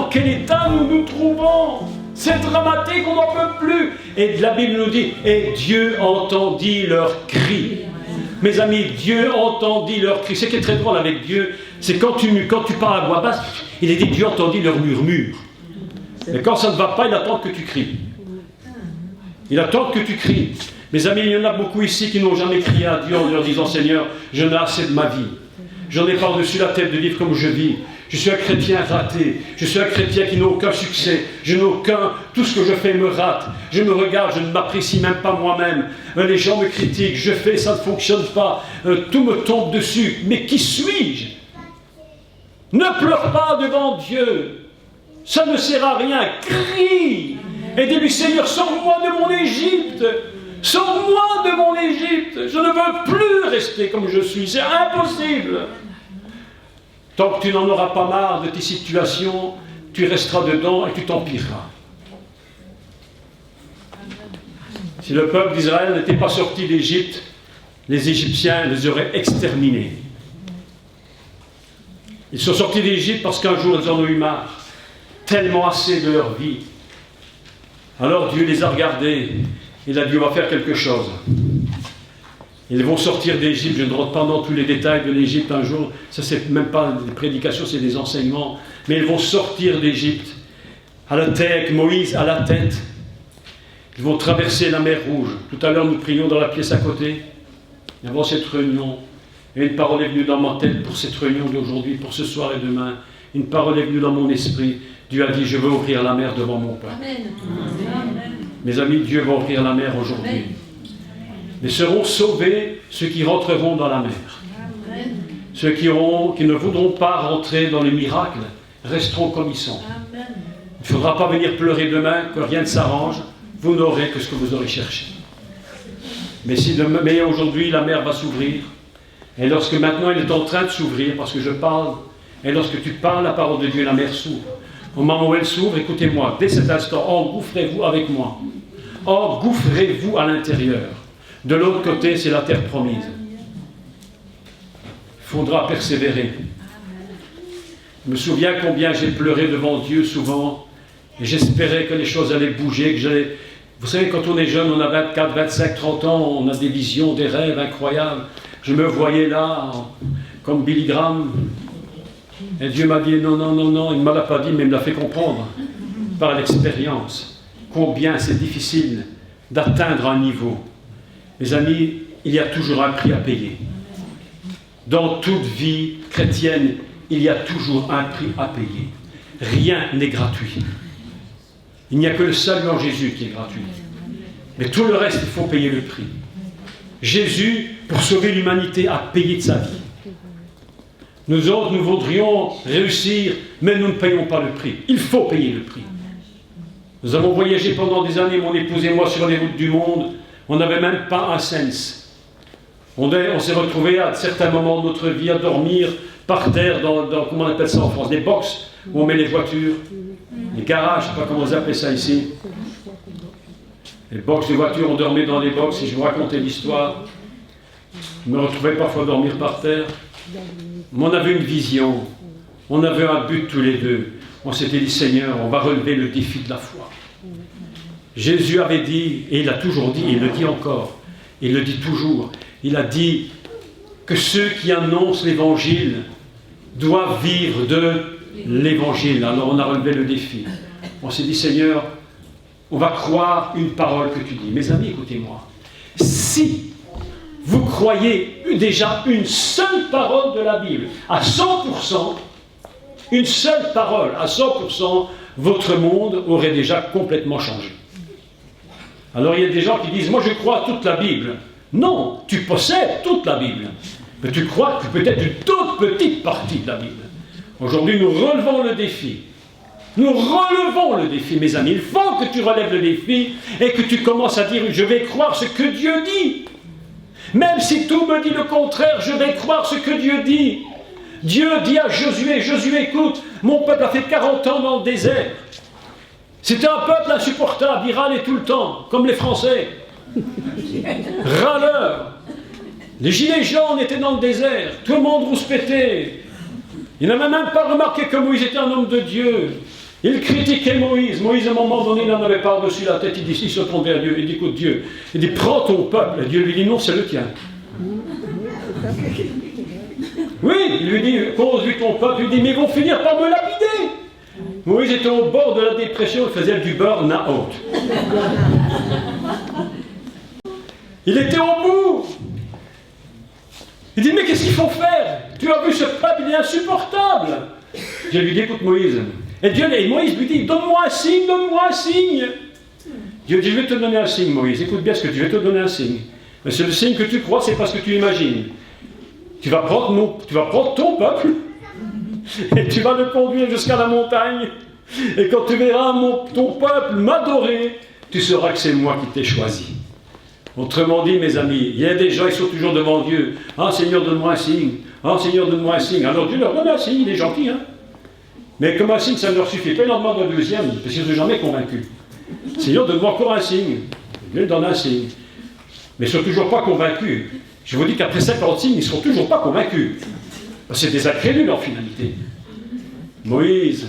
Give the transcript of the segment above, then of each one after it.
dans quel état nous nous trouvons. C'est dramatique, on n'en peut plus. Et la Bible nous dit, et Dieu entendit leurs cris. Mes amis, Dieu entendit leurs cris. Ce qui est très drôle avec Dieu, c'est quand tu parles à voix basse, il est dit, Dieu entendit leurs murmures. Mais quand ça ne va pas, il attend que tu cries. Il attend que tu cries. Mes amis, il y en a beaucoup ici qui n'ont jamais crié à Dieu en leur disant, Seigneur, je n'ai assez de ma vie. J'en ai par-dessus la tête de vivre comme je vis. Je suis un chrétien raté. Je suis un chrétien qui n'a aucun succès. Je n'ai aucun... Tout ce que je fais me rate. Je me regarde, je ne m'apprécie même pas moi-même. Les gens me critiquent. Je fais, ça ne fonctionne pas. Tout me tombe dessus. Mais qui suis-je? Ne pleure pas devant Dieu. Ça ne sert à rien. Crie. Et dis-lui, Seigneur, sors-moi de mon Égypte. Sors-moi de mon Égypte. Je ne veux plus rester comme je suis. C'est impossible. Tant que tu n'en auras pas marre de tes situations, tu resteras dedans et tu t'empireras. Si le peuple d'Israël n'était pas sorti d'Égypte, les Égyptiens les auraient exterminés. Ils sont sortis d'Égypte parce qu'un jour ils en ont eu marre, tellement assez de leur vie. Alors Dieu les a regardés, il a dit on va faire quelque chose. Ils vont sortir d'Égypte, je ne rentre pas dans tous les détails de l'Égypte un jour, ça c'est même pas des prédications, c'est des enseignements, mais ils vont sortir d'Égypte, à la tête, Moïse à la tête, ils vont traverser la mer Rouge. Tout à l'heure nous prions dans la pièce à côté, avant cette réunion, et une parole est venue dans ma tête pour cette réunion d'aujourd'hui, pour ce soir et demain, une parole est venue dans mon esprit, Dieu a dit je veux ouvrir la mer devant mon peuple. Amen. Mes amis, Dieu va ouvrir la mer aujourd'hui. Mais seront sauvés ceux qui rentreront dans la mer. Amen. Ceux qui ne voudront pas rentrer dans les miracles resteront comme ils sont. Amen. Il ne faudra pas venir pleurer demain que rien ne s'arrange. Vous n'aurez que ce que vous aurez cherché. Mais aujourd'hui, la mer va s'ouvrir. Et lorsque maintenant elle est en train de s'ouvrir, parce que je parle, et lorsque tu parles la parole de Dieu, la mer s'ouvre. Au moment où elle s'ouvre, écoutez-moi, dès cet instant, engouffrez-vous avec moi. Engouffrez-vous à l'intérieur. De l'autre côté, c'est la terre promise. Il faudra persévérer. Je me souviens combien j'ai pleuré devant Dieu souvent, et j'espérais que les choses allaient bouger, que j'allais... Vous savez, quand on est jeune, on a 24, 25, 30 ans, on a des visions, des rêves incroyables. Je me voyais là, comme Billy Graham, et Dieu m'a dit, non, il ne me l'a pas dit, mais il me l'a fait comprendre, par l'expérience, combien c'est difficile d'atteindre un niveau. Mes amis, il y a toujours un prix à payer. Dans toute vie chrétienne, il y a toujours un prix à payer. Rien n'est gratuit. Il n'y a que le salut en Jésus qui est gratuit. Mais tout le reste, il faut payer le prix. Jésus, pour sauver l'humanité, a payé de sa vie. Nous autres, nous voudrions réussir, mais nous ne payons pas le prix. Il faut payer le prix. Nous avons voyagé pendant des années, mon épouse et moi, sur les routes du monde. On n'avait même pas un sens. On s'est retrouvés à certains moments de notre vie à dormir par terre dans comment on appelle ça en France, des box où on met les voitures, les garages, je ne sais pas comment vous appelez ça ici. Les box de voitures, on dormait dans les box, et je vous racontais l'histoire. Je me retrouvais parfois dormir par terre. Mais on avait une vision, on avait un but tous les deux. On s'était dit, Seigneur, on va relever le défi de la foi. Jésus avait dit, et il a toujours dit, et il le dit encore, il le dit toujours, il a dit que ceux qui annoncent l'évangile doivent vivre de l'évangile. Alors on a relevé le défi. On s'est dit, Seigneur, on va croire une parole que tu dis. Mes amis, écoutez-moi. Si vous croyez déjà une seule parole de la Bible, à 100%, une seule parole, à 100%, votre monde aurait déjà complètement changé. Alors il y a des gens qui disent, moi je crois toute la Bible. Non, tu possèdes toute la Bible. Mais tu crois que peut-être une toute petite partie de la Bible. Aujourd'hui, nous relevons le défi. Nous relevons le défi, mes amis. Il faut que tu relèves le défi et que tu commences à dire, je vais croire ce que Dieu dit. Même si tout me dit le contraire, je vais croire ce que Dieu dit. Dieu dit à Josué, Josué, écoute, mon peuple a fait 40 ans dans le désert. C'était un peuple insupportable, il râlait tout le temps, comme les Français. Râleurs. Les gilets jaunes étaient dans le désert, tout le monde rouspétait. Il n'avait même pas remarqué que Moïse était un homme de Dieu. Il critiquait Moïse. Moïse, à un moment donné, il en avait par-dessus la tête. Il se tourne vers Dieu. Il dit, écoute Dieu. Il dit, prends ton peuple. Et Dieu lui dit, non, c'est le tien. Oui, il lui dit, conduis ton peuple. Il dit, mais ils vont finir par me lapider. Moïse était au bord de la dépression. Il faisait du burn-out. Il était au bout. Il dit, mais qu'est-ce qu'il faut faire? Tu as vu ce peuple, il est insupportable. Dieu lui dit, écoute Moïse. Et Moïse lui dit, donne-moi un signe, donne-moi un signe. Dieu dit, je vais te donner un signe, Moïse. Écoute bien ce que tu veux te donner un signe. Mais c'est le signe que tu crois, c'est parce que tu imagines. Tu vas prendre ton peuple et tu vas le conduire jusqu'à la montagne. Et quand tu verras ton peuple m'adorer, tu sauras que c'est moi qui t'ai choisi. Autrement dit, mes amis, il y a des gens, ils sont toujours devant Dieu. Ah, Seigneur, donne-moi un signe. Ah, Seigneur, donne-moi un signe. Alors Dieu leur donne un signe, il est gentil, hein. Mais comme un signe, ça ne leur suffit pas. Il en demande un deuxième, parce qu'ils ne sont jamais convaincus. Seigneur, donne-moi encore un signe. Dieu donne un signe. Mais ils ne sont toujours pas convaincus. Je vous dis qu'après 50 signes, ils ne seront toujours pas convaincus. C'est des incrédules en finalité. Moïse,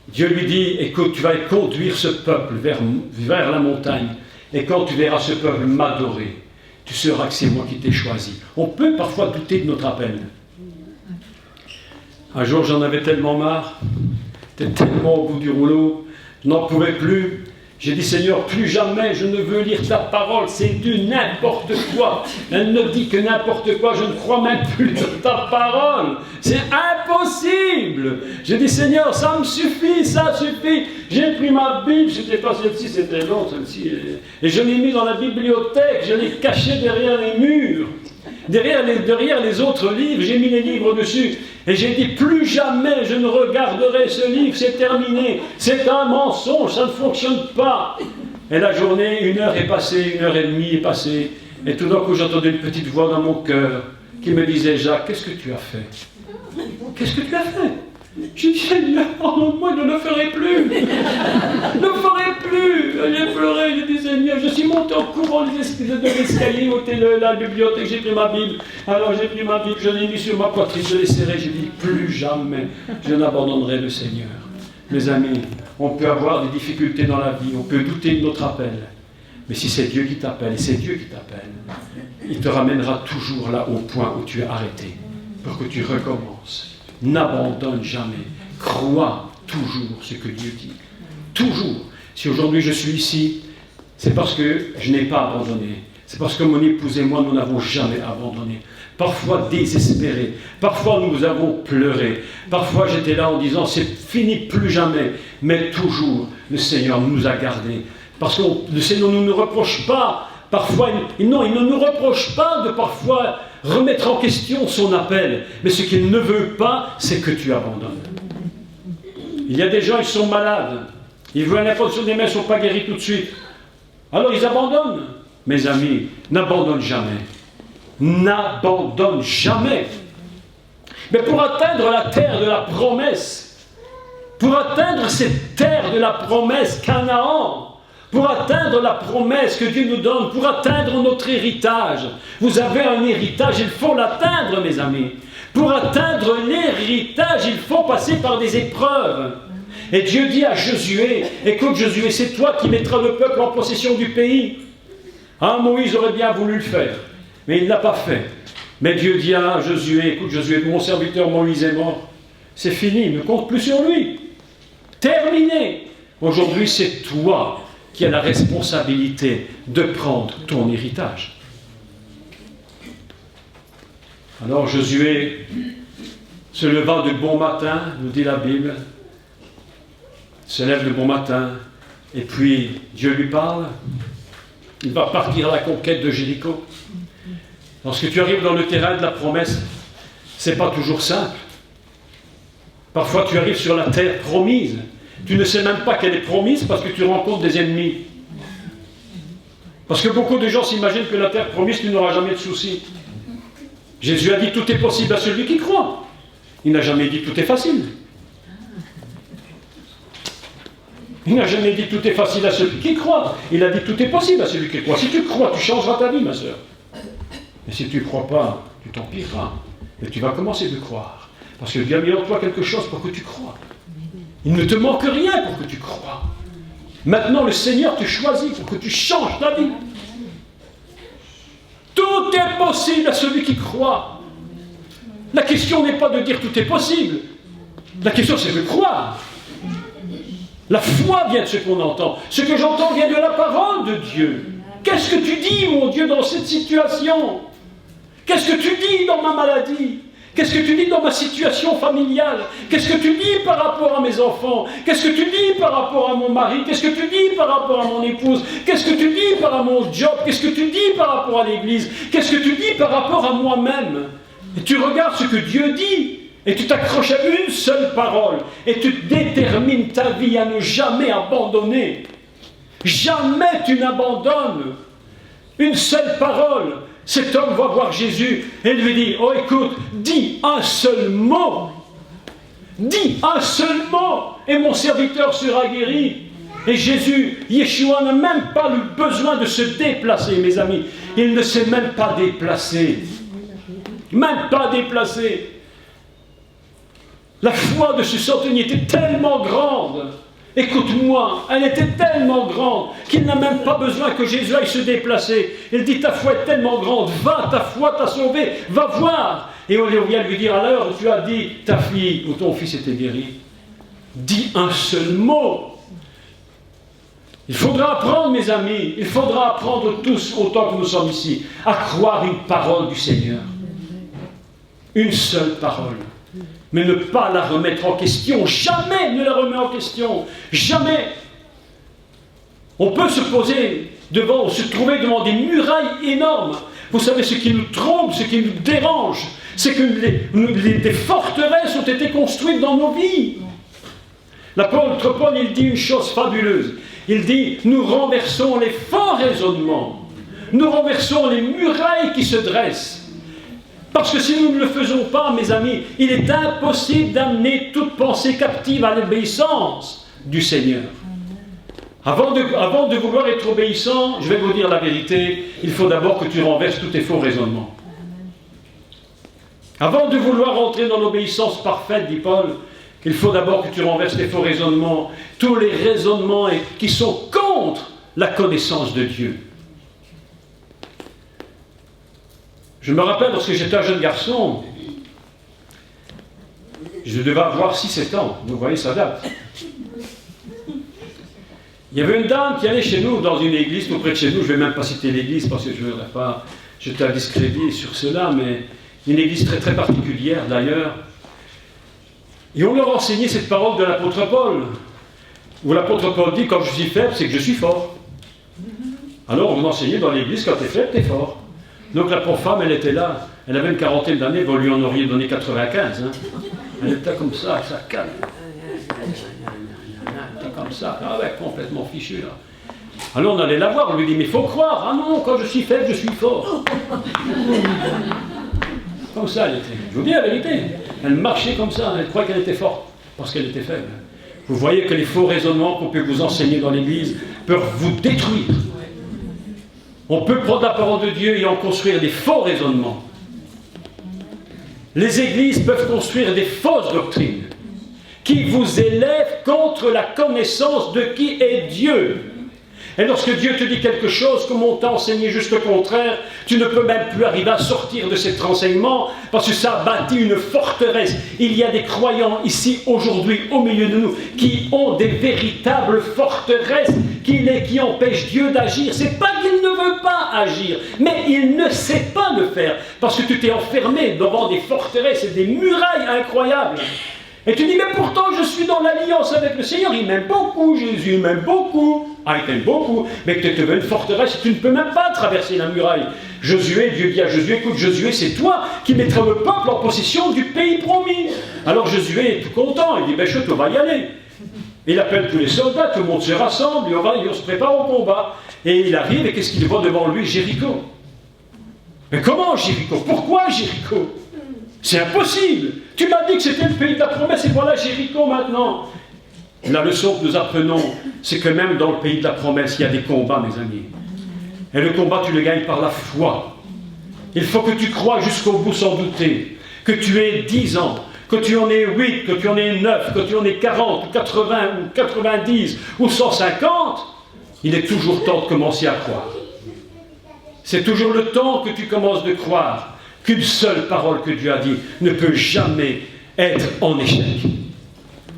Dieu lui dit, écoute, tu vas conduire ce peuple vers la montagne. Et quand tu verras ce peuple m'adorer, tu sauras que c'est moi qui t'ai choisi. On peut parfois douter de notre appel. Un jour, j'en avais tellement marre, j'étais tellement au bout du rouleau, je n'en pouvais plus. J'ai dit, Seigneur, plus jamais je ne veux lire ta parole, c'est du n'importe quoi. Elle ne dit que n'importe quoi, je ne crois même plus de ta parole. C'est impossible. J'ai dit, Seigneur, ça me suffit, ça suffit. J'ai pris ma Bible, c'était pas celle-ci, c'était l'autre, celle-ci. Et je l'ai mis dans la bibliothèque, je l'ai caché derrière les murs. Derrière les autres livres, j'ai mis les livres dessus. Et j'ai dit, plus jamais je ne regarderai ce livre, c'est terminé. C'est un mensonge, ça ne fonctionne pas. Et la journée, 1 heure est passée, 1 heure et demie est passée. Et tout d'un coup, j'entendais une petite voix dans mon cœur qui me disait, Jacques, qu'est-ce que tu as fait? Qu'est-ce que tu as fait? J'ai dit, Seigneur, pardonne-moi, je ne le ferai plus. Je ne le ferai plus. J'ai pleuré, j'ai dit, Seigneur, je suis monté en courant de l'escalier, au la bibliothèque, j'ai pris ma Bible. Alors j'ai pris ma Bible, je l'ai mis sur ma poitrine, je l'ai serré, j'ai dit, plus jamais je n'abandonnerai le Seigneur. Mes amis, on peut avoir des difficultés dans la vie, on peut douter de notre appel. Mais si c'est Dieu qui t'appelle, et c'est Dieu qui t'appelle, il te ramènera toujours là au point où tu es arrêté, pour que tu recommences. N'abandonne jamais. Crois toujours ce que Dieu dit. Toujours. Si aujourd'hui je suis ici, c'est parce que je n'ai pas abandonné. C'est parce que mon épouse et moi, nous n'avons jamais abandonné. Parfois désespérés. Parfois nous avons pleuré. Parfois j'étais là en disant, c'est fini, plus jamais. Mais toujours, le Seigneur nous a gardés. Parce que le Seigneur ne nous reproche pas. Parfois, non, il ne nous reproche pas de parfois remettre en question son appel. Mais ce qu'il ne veut pas, c'est que tu abandonnes. Il y a des gens, ils sont malades. Ils veulent l'imposition des mains, ils ne sont pas guéris tout de suite. Alors ils abandonnent. Mes amis, n'abandonne jamais. N'abandonne jamais. Mais pour atteindre la terre de la promesse, pour atteindre cette terre de la promesse, Canaan, pour atteindre la promesse que Dieu nous donne, pour atteindre notre héritage. Vous avez un héritage, il faut l'atteindre, mes amis. Pour atteindre l'héritage, il faut passer par des épreuves. Et Dieu dit à Josué, écoute Josué, c'est toi qui mettras le peuple en possession du pays. Ah, Moïse aurait bien voulu le faire, mais il ne l'a pas fait. Mais Dieu dit à Josué, écoute Josué, mon serviteur Moïse est mort. C'est fini, ne compte plus sur lui. Terminé. Aujourd'hui, c'est toi qui a la responsabilité de prendre ton héritage. Alors Josué se leva de bon matin, nous dit la Bible, se lève de bon matin, et puis Dieu lui parle, il va partir à la conquête de Jéricho. Lorsque tu arrives dans le terrain de la promesse, c'est pas toujours simple. Parfois tu arrives sur la terre promise, tu ne sais même pas qu'elle est promise parce que tu rencontres des ennemis. Parce que beaucoup de gens s'imaginent que la terre promise, tu n'auras jamais de soucis. Jésus a dit tout est possible à celui qui croit. Il n'a jamais dit tout est facile. Il n'a jamais dit tout est facile à celui qui croit. Il a dit tout est possible à celui qui croit. Si tu crois, tu changeras ta vie, ma sœur. Mais si tu ne crois pas, tu t'empireras. Et tu vas commencer de croire. Parce que Dieu a mis en toi quelque chose pour que tu crois. Il ne te manque rien pour que tu crois. Maintenant, le Seigneur te choisit pour que tu changes ta vie. Tout est possible à celui qui croit. La question n'est pas de dire tout est possible. La question, c'est de croire. La foi vient de ce qu'on entend. Ce que j'entends vient de la parole de Dieu. Qu'est-ce que tu dis, mon Dieu, dans cette situation? Qu'est-ce que tu dis dans ma maladie? Qu'est-ce que tu dis dans ma situation familiale? Qu'est-ce que tu dis par rapport à mes enfants? Qu'est-ce que tu dis par rapport à mon mari? Qu'est-ce que tu dis par rapport à mon épouse? Qu'est-ce que tu dis par rapport à mon job? Qu'est-ce que tu dis par rapport à l'église? Qu'est-ce que tu dis par rapport à moi-même? Et tu regardes ce que Dieu dit, et tu t'accroches à une seule parole, et tu détermines ta vie à ne jamais abandonner. Jamais tu n'abandonnes. Une seule parole. Cet homme va voir Jésus et lui dit, oh écoute, dis un seul mot. Dis un seul mot et mon serviteur sera guéri. Et Jésus, Yeshua n'a même pas eu besoin de se déplacer, mes amis. Il ne s'est même pas déplacé. Même pas déplacé. La foi de ce centenier était tellement grande. Écoute-moi, elle était tellement grande qu'il n'a même pas besoin que Jésus aille se déplacer. Il dit, ta foi est tellement grande, va, ta foi t'a sauvé, va voir. Et on vient lui dire, alors tu as dit, ta fille ou ton fils était guéri. Dis un seul mot. Il faudra apprendre, mes amis, il faudra apprendre tous, autant que nous sommes ici, à croire une parole du Seigneur. Une seule parole. Mais ne pas la remettre en question. Jamais ne la remet en question. Jamais. On peut se trouver devant des murailles énormes. Vous savez, ce qui nous trompe, ce qui nous dérange, c'est que des forteresses ont été construites dans nos vies. L'apôtre Paul, il dit une chose fabuleuse. Il dit, nous renversons les faux raisonnements. Nous renversons les murailles qui se dressent. Parce que si nous ne le faisons pas, mes amis, il est impossible d'amener toute pensée captive à l'obéissance du Seigneur. Avant de vouloir être obéissant, je vais vous dire la vérité, il faut d'abord que tu renverses tous tes faux raisonnements. Avant de vouloir entrer dans l'obéissance parfaite, dit Paul, il faut d'abord que tu renverses tes faux raisonnements, tous les raisonnements qui sont contre la connaissance de Dieu. Je me rappelle, lorsque j'étais un jeune garçon, je devais avoir 6-7 ans, vous voyez, ça date. Il y avait une dame qui allait chez nous dans une église, tout près de chez nous, je ne vais même pas citer l'église parce que je ne voudrais pas jeter un discrédit sur cela, mais une église très très particulière d'ailleurs. Et on leur enseignait cette parole de l'apôtre Paul, où l'apôtre Paul dit, quand je suis faible, c'est que je suis fort. Alors on enseignait dans l'église, quand tu es faible, tu es fort. Donc la pauvre femme, elle était là, elle avait une quarantaine d'années, vous lui en auriez donné 95. Hein. Elle était comme ça, ça calme. Elle était comme ça, ah ouais, complètement fichue là. Alors on allait la voir, on lui dit, mais il faut croire, ah non, quand je suis faible, je suis fort. Comme ça elle était, je vous dis la vérité, elle marchait comme ça, elle croyait qu'elle était forte, parce qu'elle était faible. Vous voyez que les faux raisonnements qu'on peut vous enseigner dans l'église peuvent vous détruire. On peut prendre la parole de Dieu et en construire des faux raisonnements. Les églises peuvent construire des fausses doctrines qui vous élèvent contre la connaissance de qui est Dieu. Et lorsque Dieu te dit quelque chose, comme on t'a enseigné juste le contraire, tu ne peux même plus arriver à sortir de cet renseignement parce que ça a bâti une forteresse. Il y a des croyants ici aujourd'hui au milieu de nous qui ont des véritables forteresses qui empêchent Dieu d'agir. C'est pas qu'il ne veut pas agir, mais il ne sait pas le faire parce que tu t'es enfermé devant des forteresses et des murailles incroyables. Et tu dis, mais pourtant je suis dans l'alliance avec le Seigneur, il m'aime beaucoup, Jésus m'aime beaucoup. Ah, il t'aime beaucoup, mais que tu es une forteresse, tu ne peux même pas traverser la muraille. Josué, Dieu dit à Josué, écoute Josué, c'est toi qui mettras le peuple en possession du pays promis. Alors Josué est tout content, il dit, ben chut, on va y aller. Il appelle tous les soldats, tout le monde se rassemble, et on se prépare au combat. Et il arrive, et qu'est-ce qu'il voit devant lui? Jéricho. Mais comment Jéricho? Pourquoi Jéricho? C'est impossible. Tu m'as dit que c'était le pays de la promesse et voilà Jéricho maintenant. La leçon que nous apprenons, c'est que même dans le pays de la promesse, il y a des combats, mes amis. Et le combat, tu le gagnes par la foi. Il faut que tu crois jusqu'au bout sans douter, que tu aies 10 ans, que tu en aies 8, que tu en aies 9, que tu en aies 40, ou 80, ou 90, ou 150, il est toujours temps de commencer à croire. C'est toujours le temps que tu commences de croire qu'une seule parole que Dieu a dit ne peut jamais être en échec.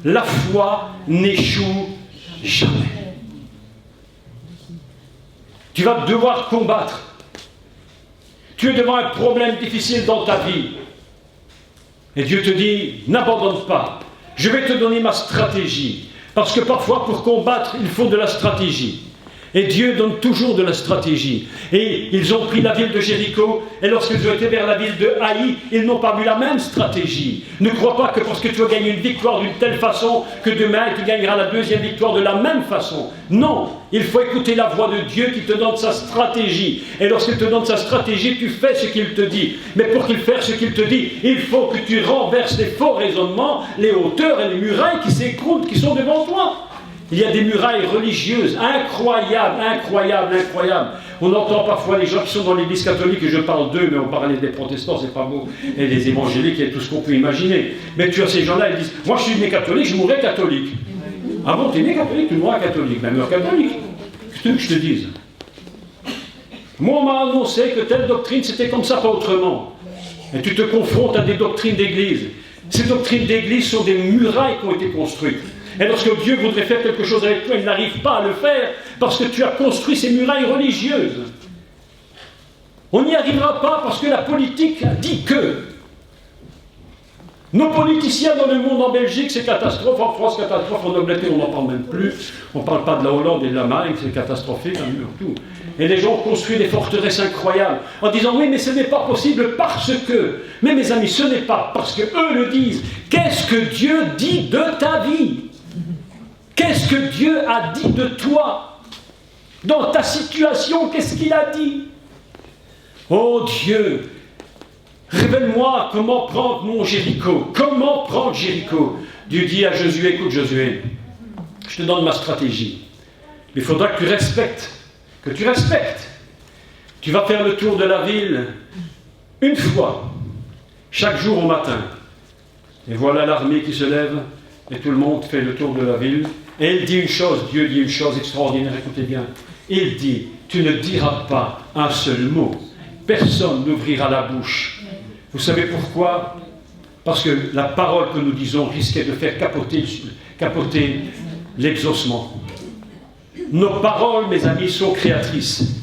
La foi n'échoue jamais. Tu vas devoir combattre. Tu es devant un problème difficile dans ta vie. Et Dieu te dit, n'abandonne pas. Je vais te donner ma stratégie. Parce que parfois, pour combattre, il faut de la stratégie. Et Dieu donne toujours de la stratégie. Et ils ont pris la ville de Jéricho, et lorsqu'ils ont été vers la ville de Haï, ils n'ont pas vu la même stratégie. Ne crois pas que parce que tu as gagné une victoire d'une telle façon, que demain tu gagneras la deuxième victoire de la même façon. Non, il faut écouter la voix de Dieu qui te donne sa stratégie. Et lorsqu'il te donne sa stratégie, tu fais ce qu'il te dit. Mais pour qu'il fasse ce qu'il te dit, il faut que tu renverses les faux raisonnements, les hauteurs et les murailles qui s'écroulent, qui sont devant toi. Il y a des murailles religieuses incroyables, incroyables, incroyables. On entend parfois les gens qui sont dans l'église catholique, et je parle d'eux, mais on parlait des protestants, c'est pas beau, et des évangéliques, et tout ce qu'on peut imaginer. Mais tu as ces gens-là, ils disent, moi je suis né catholique, je mourrai catholique. Ah bon, tu es né catholique, tu mourras catholique, même meurs catholique. Qu'est-ce que je te dise? Moi, on m'a annoncé que telle doctrine, c'était comme ça, pas autrement. Et tu te confrontes à des doctrines d'église. Ces doctrines d'église sont des murailles qui ont été construites. Et lorsque Dieu voudrait faire quelque chose avec toi, il n'arrive pas à le faire parce que tu as construit ces murailles religieuses. On n'y arrivera pas parce que la politique a dit que. Nos politiciens dans le monde, en Belgique, c'est catastrophe. En France, catastrophe. En Angleterre, on n'en parle même plus. On ne parle pas de la Hollande et de l'Allemagne, c'est catastrophique, tout. Et les gens ont construit des forteresses incroyables en disant oui, mais ce n'est pas possible parce que. Mais mes amis, ce n'est pas parce que eux le disent. Qu'est-ce que Dieu dit de ta vie? Qu'est-ce que Dieu a dit de toi? Dans ta situation, qu'est-ce qu'il a dit? Oh Dieu, révèle-moi comment prendre mon Jéricho. Comment prendre Jéricho? Dieu dit à Josué, écoute Josué, je te donne ma stratégie. Mais il faudra que tu respectes. Que tu respectes. Tu vas faire le tour de la ville une fois, chaque jour au matin. Et voilà l'armée qui se lève, et tout le monde fait le tour de la ville. Et il dit une chose, Dieu dit une chose extraordinaire, écoutez bien. Il dit, tu ne diras pas un seul mot. Personne n'ouvrira la bouche. Vous savez pourquoi? Parce que la parole que nous disons risquait de faire capoter l'exaucement. Nos paroles, mes amis, sont créatrices.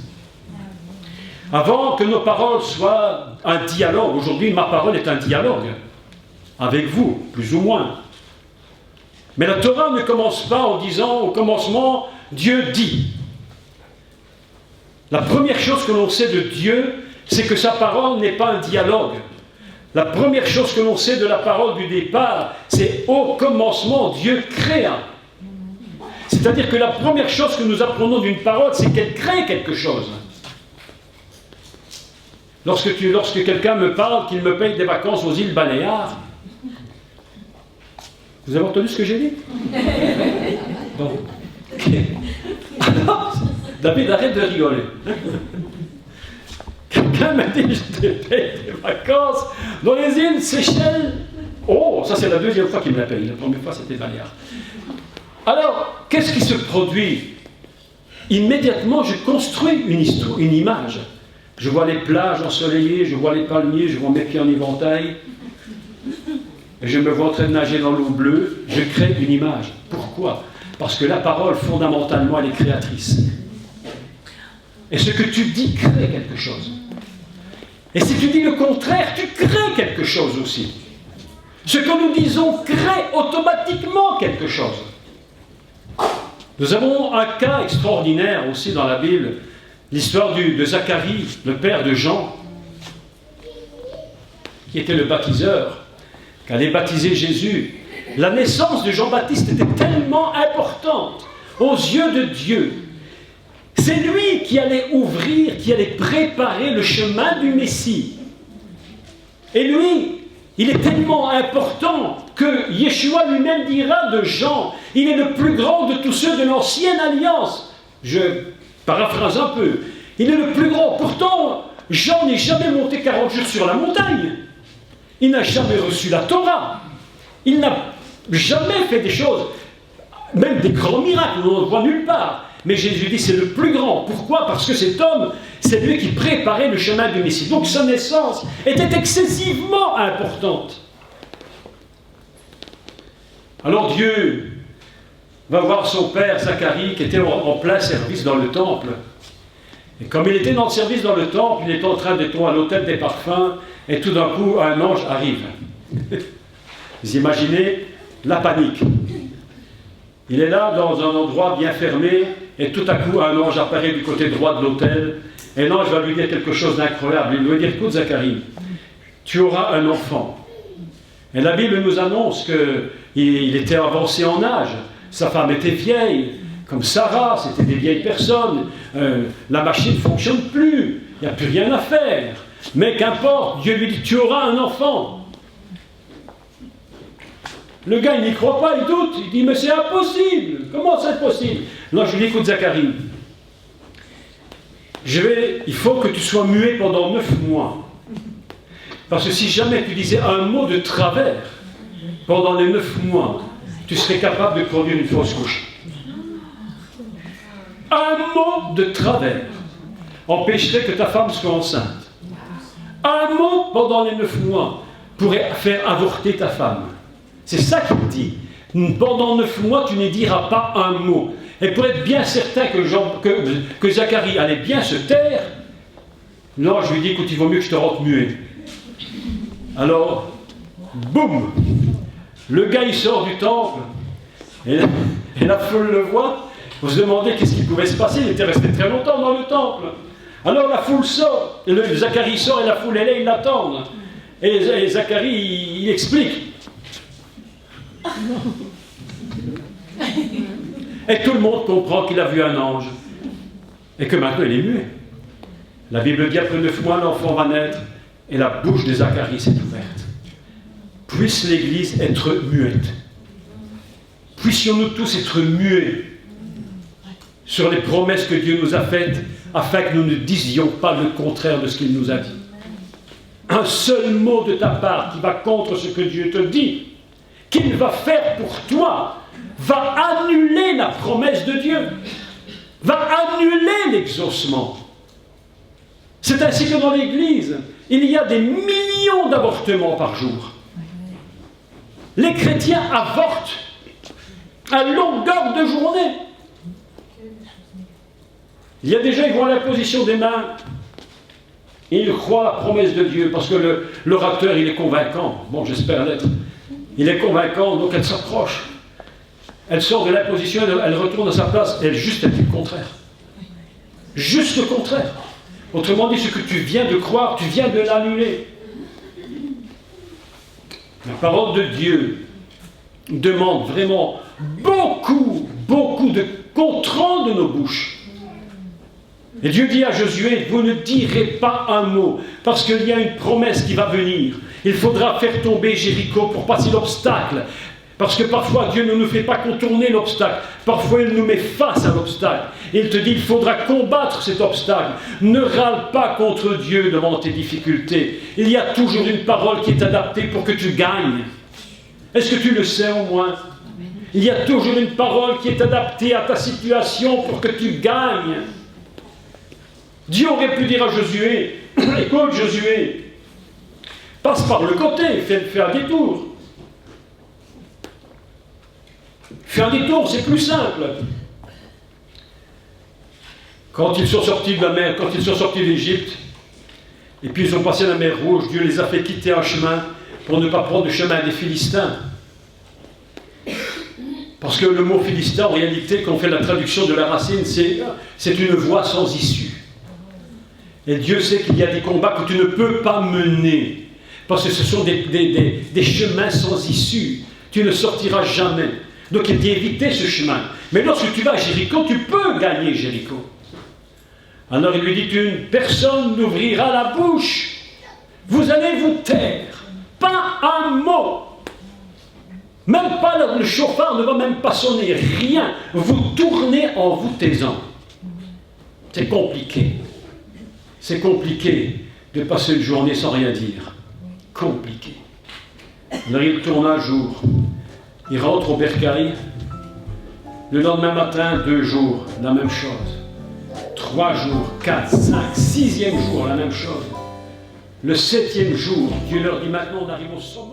Avant que nos paroles soient un dialogue, aujourd'hui ma parole est un dialogue avec vous, plus ou moins. Mais la Torah ne commence pas en disant au commencement Dieu dit. La première chose que l'on sait de Dieu, c'est que sa parole n'est pas un dialogue. La première chose que l'on sait de la parole du départ, c'est au commencement Dieu créa. C'est-à-dire que la première chose que nous apprenons d'une parole, c'est qu'elle crée quelque chose. Lorsque quelqu'un me parle qu'il me paye des vacances aux îles Baléares, vous avez entendu ce que j'ai dit? Bon. Alors, David, arrête de rigoler. Quelqu'un m'a dit, je te paye des vacances dans les îles Seychelles. Oh, ça c'est la deuxième fois qu'il me l'a payé. La première fois, c'était Baléares. Alors, qu'est-ce qui se produit? Immédiatement, je construis une image. Je vois les plages ensoleillées, je vois les palmiers, je vois mes pieds en éventail. Et je me vois en train de nager dans l'eau bleue, je crée une image. Pourquoi? Parce que la parole, fondamentalement, elle est créatrice. Et ce que tu dis crée quelque chose. Et si tu dis le contraire, tu crées quelque chose aussi. Ce que nous disons crée automatiquement quelque chose. Nous avons un cas extraordinaire aussi dans la Bible, l'histoire de Zacharie, le père de Jean, qui était le baptiseur, qui allait baptiser Jésus. La naissance de Jean-Baptiste était tellement importante aux yeux de Dieu. C'est lui qui allait ouvrir, qui allait préparer le chemin du Messie. Et lui, il est tellement important que Yeshua lui-même dira de Jean, il est le plus grand de tous ceux de l'ancienne alliance. Je paraphrase un peu. Il est le plus grand. Pourtant, Jean n'est jamais monté 40 jours sur la montagne. Il n'a jamais reçu la Torah. Il n'a jamais fait des choses, même des grands miracles, on ne le voit nulle part. Mais Jésus dit c'est le plus grand. Pourquoi? Parce que cet homme, c'est lui qui préparait le chemin du Messie. Donc sa naissance était excessivement importante. Alors Dieu va voir son père Zacharie qui était en plein service dans le temple. Et comme il était dans le service dans le temple, il est en train d'être à l'autel des parfums, et tout d'un coup, un ange arrive. Vous imaginez la panique. Il est là dans un endroit bien fermé, et tout à coup, un ange apparaît du côté droit de l'autel, et l'ange va lui dire quelque chose d'incroyable. Il lui dit, écoute Zacharie, tu auras un enfant. Et la Bible nous annonce qu'il était avancé en âge, sa femme était vieille, comme Sarah, c'était des vieilles personnes, la machine ne fonctionne plus, il n'y a plus rien à faire. Mais qu'importe, Dieu lui dit, tu auras un enfant. Le gars, il n'y croit pas, il doute, il dit, mais c'est impossible, comment c'est possible? Non, je lui dis, écoute Zacharie, il faut que tu sois muet pendant 9 mois. Parce que si jamais tu disais un mot de travers, pendant les 9 mois, tu serais capable de produire une fausse couche. Un mot de travers empêcherait que ta femme soit enceinte. Un mot pendant les 9 mois pourrait faire avorter ta femme. C'est ça qu'il dit. Pendant 9 mois, tu ne diras pas un mot. Et pour être bien certain que Zacharie allait bien se taire, non, je lui dis, écoute, il vaut mieux que je te rende muet. Alors, boum, le gars il sort du temple, et la foule le voit. Vous vous demandez qu'est-ce qui pouvait se passer, il était resté très longtemps dans le temple. Alors la foule sort, et Zacharie sort et la foule est là, ils l'attendent. Et Zacharie, il explique. Et tout le monde comprend qu'il a vu un ange, et que maintenant il est muet. La Bible dit après 9 mois, l'enfant va naître, et la bouche de Zacharie s'est ouverte. Puisse l'Église être muette. Puissions-nous tous être muets sur les promesses que Dieu nous a faites, afin que nous ne disions pas le contraire de ce qu'il nous a dit. Un seul mot de ta part qui va contre ce que Dieu te dit, qu'il va faire pour toi, va annuler la promesse de Dieu, va annuler l'exaucement. C'est ainsi que dans l'Église, il y a des millions d'avortements par jour. Les chrétiens avortent à longueur de journée. Il y a des gens qui vont à l'imposition des mains et ils croient à la promesse de Dieu parce que l'orateur, il est convaincant. Bon, j'espère l'être. Il est convaincant, donc elle s'approche. Elle sort de l'imposition, elle retourne à sa place, et elle juste dit le contraire. Juste le contraire. Autrement dit, ce que tu viens de croire, tu viens de l'annuler. La parole de Dieu demande vraiment beaucoup de contrôle de nos bouches. Et Dieu dit à Josué, vous ne direz pas un mot, parce qu'il y a une promesse qui va venir. Il faudra faire tomber Jéricho pour passer l'obstacle. Parce que parfois Dieu ne nous fait pas contourner l'obstacle. Parfois il nous met face à l'obstacle. Et il te dit, il faudra combattre cet obstacle. Ne râle pas contre Dieu devant tes difficultés. Il y a toujours une parole qui est adaptée pour que tu gagnes. Est-ce que tu le sais au moins? Il y a toujours une parole qui est adaptée à ta situation pour que tu gagnes. Dieu aurait pu dire à Josué, écoute Josué, passe par le côté, fais un détour. Fais un détour, c'est plus simple. Quand ils sont sortis de la mer, quand ils sont sortis d'Égypte, et puis ils ont passé la mer Rouge, Dieu les a fait quitter un chemin pour ne pas prendre le chemin des Philistins. Parce que le mot Philistin, en réalité, quand on fait la traduction de la racine, c'est une voie sans issue. Et Dieu sait qu'il y a des combats que tu ne peux pas mener, parce que ce sont des chemins sans issue. Tu ne sortiras jamais. Donc il dit éviter ce chemin. Mais lorsque tu vas à Jéricho, tu peux gagner Jéricho. Alors il lui dit, personne n'ouvrira la bouche. Vous allez vous taire. Pas un mot. Même pas le chauffard ne va même pas sonner. Rien. Vous tournez en vous taisant. C'est compliqué. C'est compliqué de passer une journée sans rien dire. Compliqué. On arrive le tournage jour. Il rentre au bercail. Le lendemain matin, 2 jours, la même chose. 3 jours, 4, 5, 6e jour, la même chose. Le 7e jour, Dieu leur dit maintenant, on arrive au sommet.